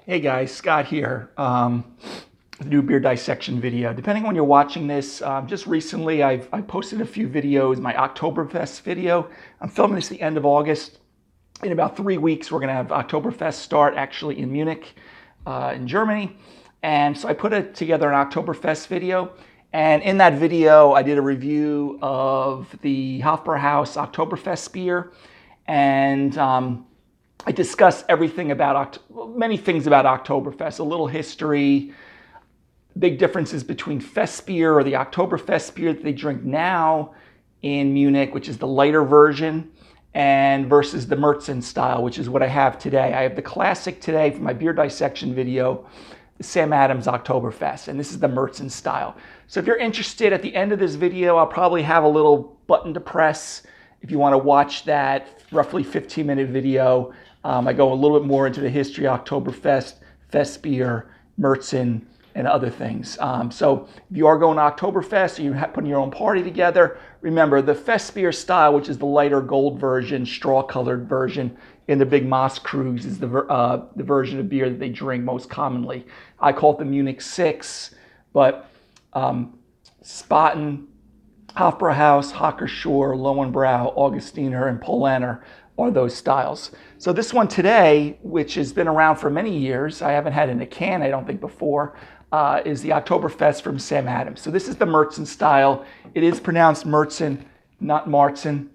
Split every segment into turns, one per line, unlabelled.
Hey guys, Scott here. New beer dissection video. Depending on when you're watching this, just recently I posted a few videos, my Oktoberfest video. I'm filming this at the end of August. In about 3 weeks, we're going to have Oktoberfest start actually in Munich, in Germany. And so I put together an Oktoberfest video. And in that video, I did a review of the Hofbrauhaus Oktoberfest beer. And I discussed everything about, many things about Oktoberfest, a little history, big differences between Fest beer or the Oktoberfest beer that they drink now in Munich, which is the lighter version, and versus the Marzen style, which is what I have today. I have the classic today for my beer dissection video, the Sam Adams Oktoberfest, and this is the Marzen style. So if you're interested, at the end of this video, I'll probably have a little button to press if you want to watch that roughly 15-minute video. I go a little bit more into the history of Oktoberfest, Fest beer, Marzen, and other things. So if you are going to Oktoberfest or you're putting your own party together, remember the Fest beer style, which is the lighter gold version, straw-colored version in the big Moss Crews, is the version of beer that they drink most commonly. I call it the Munich 6, but Spaten, Hofbrauhaus, Hockerschor, Lowenbrau, Augustiner, and Polaner are those styles. So this one today, which has been around for many years, I haven't had it in a can, I don't think, before, is the Oktoberfest from Sam Adams. So this is the Marzen style. It is pronounced Marzen, not Marzen.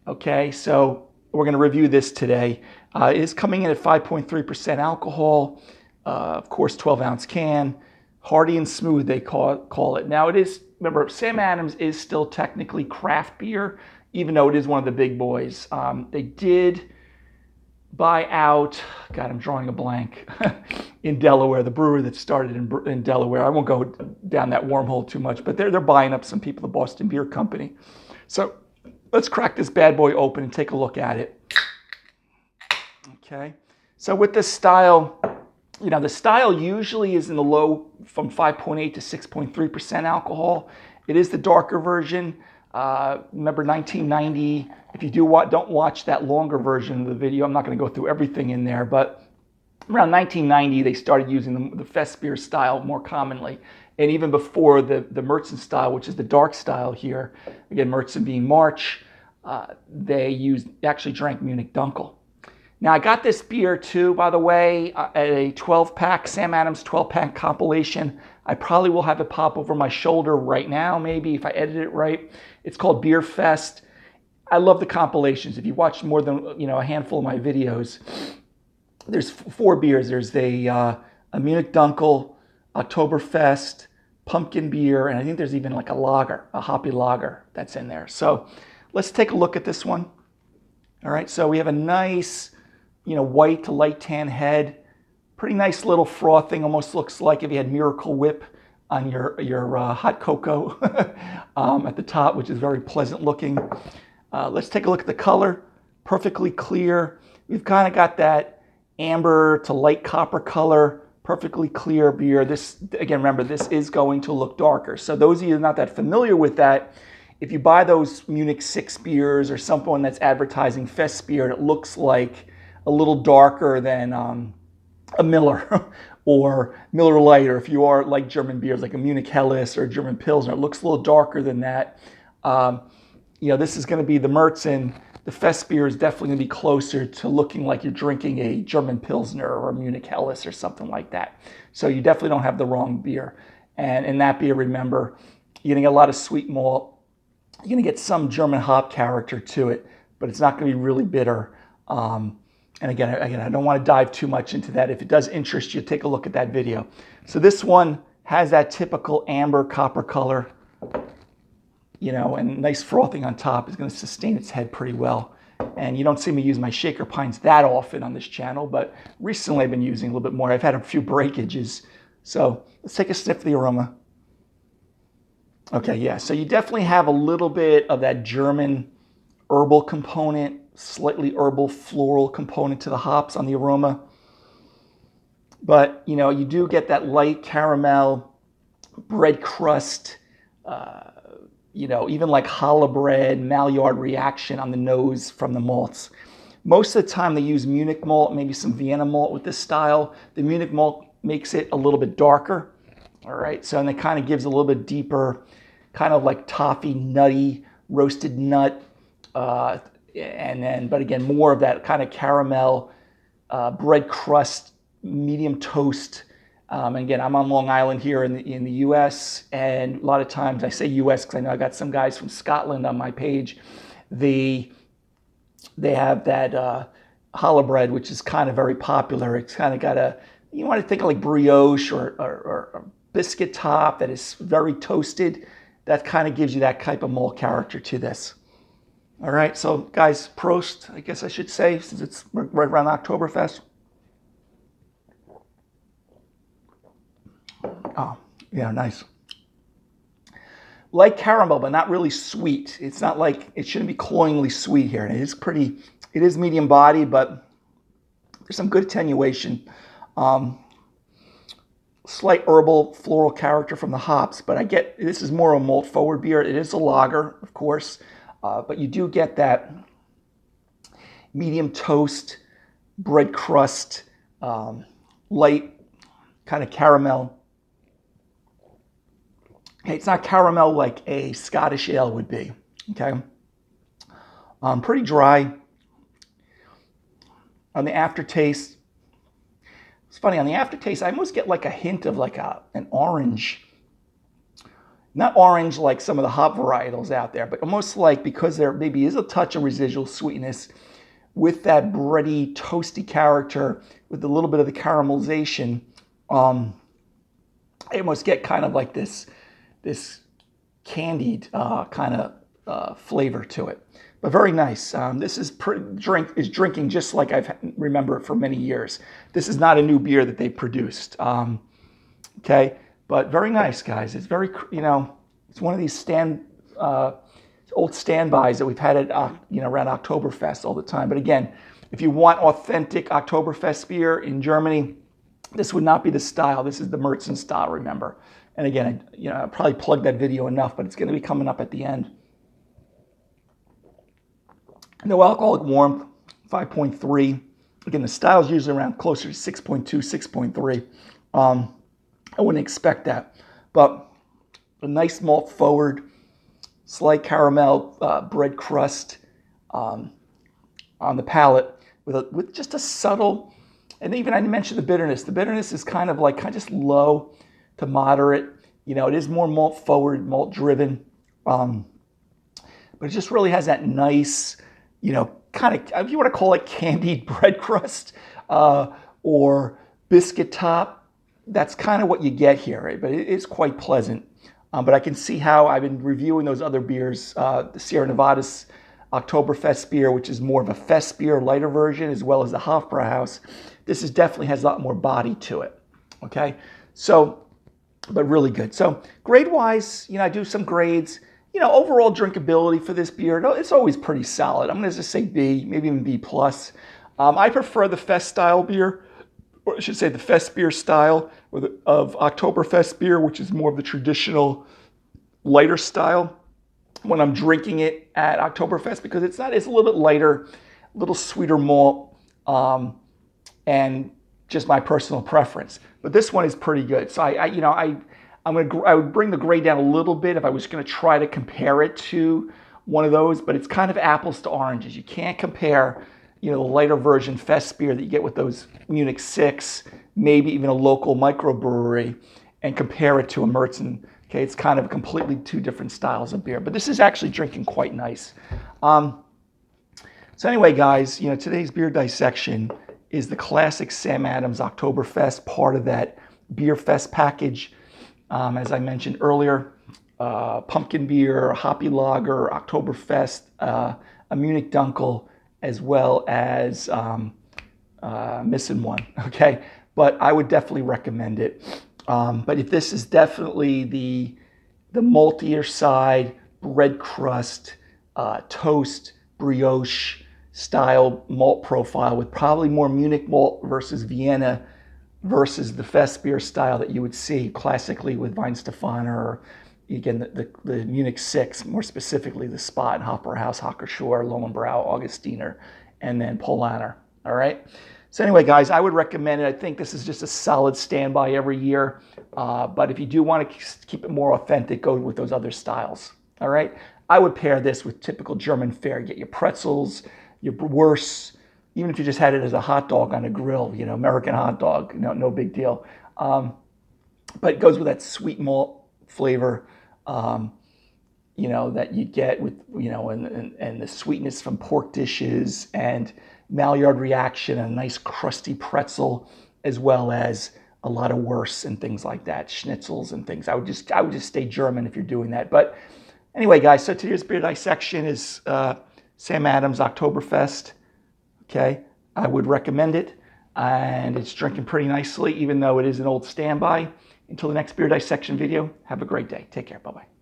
Okay, so we're going to review this today. It is coming in at 5.3% alcohol, of course, 12-ounce can. Hearty and smooth, they call it. Now, it is, remember, Sam Adams is still technically craft beer, even though it is one of the big boys. They did buy out, God, I'm drawing a blank, in Delaware, the brewery that started in Delaware. I won't go down that wormhole too much, but they're buying up some people, the Boston Beer Company. So let's crack this bad boy open and take a look at it. Okay, so with this style, you know, the style usually is in the low from 5.8 to 6.3% alcohol. It is the darker version. Remember 1990, if you don't watch that longer version of the video, I'm not going to go through everything in there, but around 1990, they started using the Fest beer style more commonly. And even before the Marzen style, which is the dark style here, again, Marzen being March, they actually drank Munich Dunkel. Now, I got this beer too, by the way, at a 12-pack, Sam Adams 12-pack compilation. I probably will have it pop over my shoulder right now, maybe, if I edit it right. It's called Beer Fest. I love the compilations. If you watch more than a handful of my videos, there's 4 beers. There's a Munich Dunkel, Oktoberfest, pumpkin beer, and I think there's even like a lager, a hoppy lager that's in there. So let's take a look at this one. All right, so we have a nice, white to light tan head. Pretty nice little frothing, almost looks like if you had Miracle Whip on your hot cocoa at the top, which is very pleasant looking. Let's take a look at the color. Perfectly clear. We've kind of got that amber to light copper color, perfectly clear beer. This, again, remember, this is going to look darker. So those of you not that familiar with that, if you buy those Munich 6 beers or someone that's advertising Fest beer, it looks like a little darker than a Miller or Miller Lite, or if you are like German beers, like a Munich Helles or a German Pilsner, it looks a little darker than that. This is going to be the Marzen. The Fest beer is definitely going to be closer to looking like you're drinking a German Pilsner or a Munich Helles or something like that. So you definitely don't have the wrong beer. And in that beer, remember, you're going to get a lot of sweet malt. You're going to get some German hop character to it, but it's not going to be really bitter. And again, I don't want to dive too much into that. If it does interest you, take a look at that video. So this one has that typical amber copper color, and nice frothing on top. Is going to sustain its head pretty well. And you don't see me use my shaker pints that often on this channel, but recently I've been using a little bit more. I've had a few breakages. So let's take a sniff of the aroma. Okay, yeah, so you definitely have a little bit of that German herbal component, slightly herbal floral component to the hops on the aroma. But, you do get that light caramel, bread crust, even like challah bread, Maillard reaction on the nose from the malts. Most of the time they use Munich malt, maybe some Vienna malt with this style. The Munich malt makes it a little bit darker. All right, so and it kind of gives a little bit deeper, kind of like toffee, nutty, roasted nut, and then, but again, more of that kind of caramel, bread crust, medium toast. And again, I'm on Long Island here in the U.S., and a lot of times I say U.S. because I know I got some guys from Scotland on my page. They have that challah bread, which is kind of very popular. It's kind of got you want to think of like brioche or biscuit top that is very toasted. That kind of gives you that type of malt character to this. All right, so guys, Prost, I guess I should say, since it's right around Oktoberfest. Oh, yeah, nice. Like caramel, but not really sweet. It's not like, it shouldn't be cloyingly sweet here. And it is medium body, but there's some good attenuation. Slight herbal, floral character from the hops, but this is more a malt forward beer. It is a lager, of course, but you do get that medium toast, bread crust, light kind of caramel. Okay, it's not caramel like a Scottish ale would be, okay? Pretty dry. On the aftertaste, it's funny, on the aftertaste, I almost get like a hint of like an orange. Not orange like some of the hop varietals out there, but almost like, because there maybe is a touch of residual sweetness with that bready, toasty character, with a little bit of the caramelization, I almost get kind of like this candied kind of flavor to it. But very nice. This is drinking just like I've remember it for many years. This is not a new beer that they produced. Okay, but very nice, guys. It's very, it's one of these old standbys that we've had at around Oktoberfest all the time. But again, if you want authentic Oktoberfest beer in Germany, this would not be the style. This is the Marzen style, remember. And again, I probably plugged that video enough, but it's going to be coming up at the end. No alcoholic warmth, 5.3. Again, the style is usually around closer to 6.2, 6.3. I wouldn't expect that. But a nice malt forward, slight caramel bread crust on the palate with just a subtle, and even I mentioned the bitterness. The bitterness is kind of just low to moderate. It is more malt forward, malt driven. But it just really has that nice, kind of, if you want to call it candied bread crust or biscuit top, that's kind of what you get here, right? But it is quite pleasant. But I can see how I've been reviewing those other beers, the Sierra Nevada's Oktoberfest beer, which is more of a fest beer, lighter version, as well as the Hofbrauhaus. This definitely has a lot more body to it, okay? So, but really good. So grade-wise, I do some grades. Overall drinkability for this beer, it's always pretty solid. I'm going to just say B, maybe even B+. I prefer the fest style beer, or I should say the fest beer style of Oktoberfest beer, which is more of the traditional lighter style when I'm drinking it at Oktoberfest, because it's a little bit lighter, a little sweeter malt, and just my personal preference. But this one is pretty good. So I would bring the grade down a little bit if I was going to try to compare it to one of those, but it's kind of apples to oranges. You can't compare, the lighter version fest beer that you get with those Munich 6, maybe even a local microbrewery, and compare it to a Marzen. Okay, it's kind of completely two different styles of beer, but this is actually drinking quite nice. So anyway, guys, today's beer dissection is the classic Sam Adams Oktoberfest, part of that Beer Fest package. As I mentioned earlier, pumpkin beer, hoppy lager, Oktoberfest, a Munich Dunkel, as well as missing one. Okay, but I would definitely recommend it. But if this is definitely the maltier side, bread crust, toast, brioche style malt profile with probably more Munich malt versus Vienna versus the fest beer style that you would see classically with Weihenstephaner, or again the Munich 6, more specifically the Spot, Hofbrauhaus, Hockerschor, Lowenbrau, Augustiner, and then Polaner. All right. So anyway, guys, I would recommend it. I think this is just a solid standby every year. But if you do want to keep it more authentic, go with those other styles. All right. I would pair this with typical German fare. Get your pretzels, your wursts, even if you just had it as a hot dog on a grill, you know, American hot dog, no big deal. But it goes with that sweet malt flavor, you know, that you get with, you know, and the sweetness from pork dishes and Maillard reaction, and a nice crusty pretzel, as well as a lot of wursts and things like that, schnitzels and things. I would just stay German if you're doing that. But anyway, guys, so today's beer dissection is Sam Adams Oktoberfest. Okay, I would recommend it, and it's drinking pretty nicely, even though it is an old standby. Until the next beer dissection video, have a great day. Take care. Bye-bye.